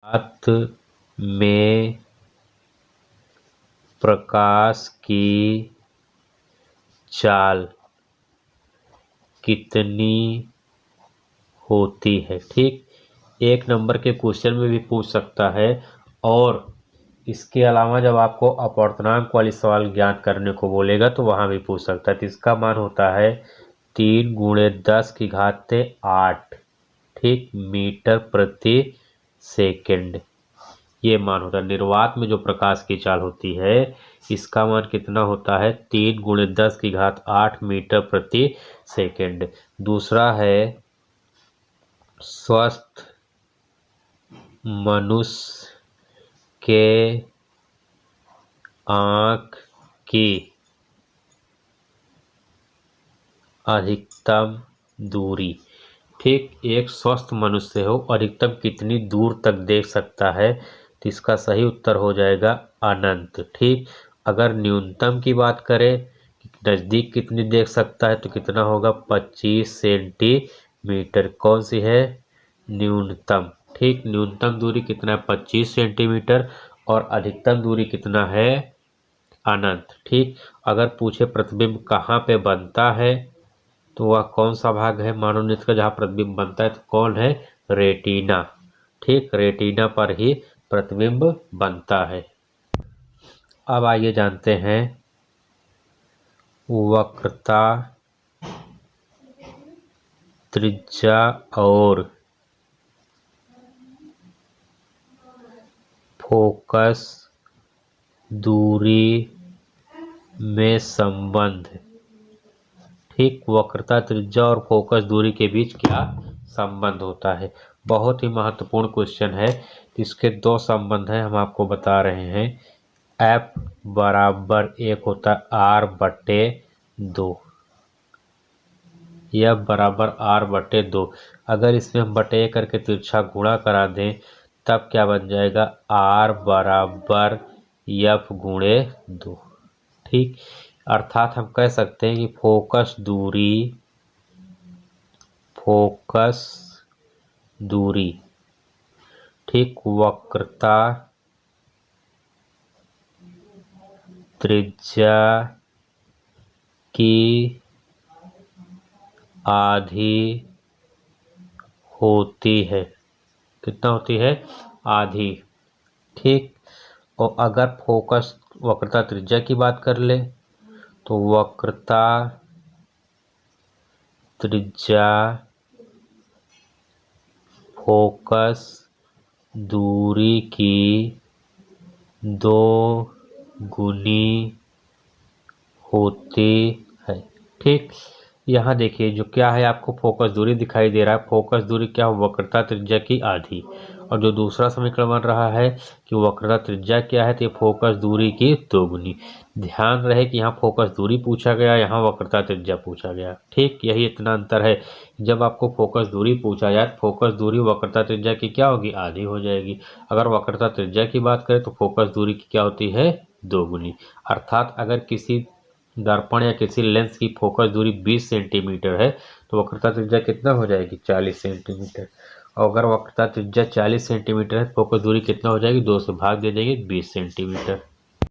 रात में प्रकाश की चाल कितनी होती है। ठीक, 1 नंबर के क्वेश्चन में भी पूछ सकता है, और इसके अलावा जब आपको अपवर्तनांक वाली सवाल ज्ञात करने को बोलेगा तो वहां भी पूछ सकता है। तो इसका मान होता है 3 × 10⁸ ठीक, मीटर प्रति सेकंड ये मान होता है। निर्वात में जो प्रकाश की चाल होती है इसका मान कितना होता है 3 × 10⁸ मीटर प्रति सेकंड। दूसरा है स्वस्थ मनुष्य के आँख की अधिकतम दूरी। ठीक, एक स्वस्थ मनुष्य हो अधिकतम कितनी दूर तक देख सकता है, तो इसका सही उत्तर हो जाएगा अनंत। ठीक, अगर न्यूनतम की बात करें नज़दीक कितनी देख सकता है तो कितना होगा 25 सेंटीमीटर। कौन सी है न्यूनतम। ठीक, न्यूनतम दूरी कितना है 25 सेंटीमीटर और अधिकतम दूरी कितना है अनंत। ठीक, अगर पूछे प्रतिबिंब कहाँ पे बनता है तो वह कौन सा भाग है मानव नेत्र का जहाँ प्रतिबिंब बनता है, तो कौन है रेटिना। ठीक, रेटिना पर ही प्रतिबिंब बनता है। अब आइए जानते हैं वक्रता, त्रिज्या और फोकस दूरी में संबंध। ठीक, वक्रता, त्रिज्या और फोकस दूरी के बीच क्या संबंध होता है। बहुत ही महत्वपूर्ण क्वेश्चन है। इसके 2 संबंध हैं, हम आपको बता रहे हैं। F = 1 होता है R/2। F = R/2। अगर इसमें हम बटे करके तिरछा गुणा करा दें तब क्या बन जाएगा R = F × 2। ठीक, अर्थात हम कह सकते हैं कि फोकस दूरी ठीक, वक्रता, त्रिज्या की आधी होती है। कितना होती है आधी। ठीक, और अगर फोकस वक्रता त्रिज्या की बात कर ले तो वक्रता त्रिज्या फोकस दूरी की 2 गुनी होती है। ठीक, यहाँ देखिए जो क्या है आपको फोकस दूरी दिखाई दे रहा है। फोकस दूरी क्या है वक्रता त्रिज्या की आधी, और जो दूसरा समीकरण बन रहा है कि वक्रता त्रिज्या क्या है तो ये फोकस दूरी की 2 गुनी। ध्यान रहे कि यहाँ फोकस दूरी पूछा गया, यहाँ वक्रता त्रिज्या पूछा गया। ठीक, यही इतना अंतर है। जब आपको फोकस दूरी पूछा जाए फोकस दूरी वक्रता त्रिज्या की क्या होगी आधी हो जाएगी। अगर वक्रता त्रिज्या की बात करें तो फोकस दूरी की क्या होती है 2 गुनी। अर्थात अगर किसी दर्पण या किसी लेंस की फोकस दूरी 20 सेंटीमीटर है तो वक्रता त्रिज्या कितना हो जाएगी 40 सेंटीमीटर। और अगर वक्रता त्रिज्या 40 सेंटीमीटर है फोकस दूरी कितना हो जाएगी 2 से भाग दे देंगे 20 सेंटीमीटर।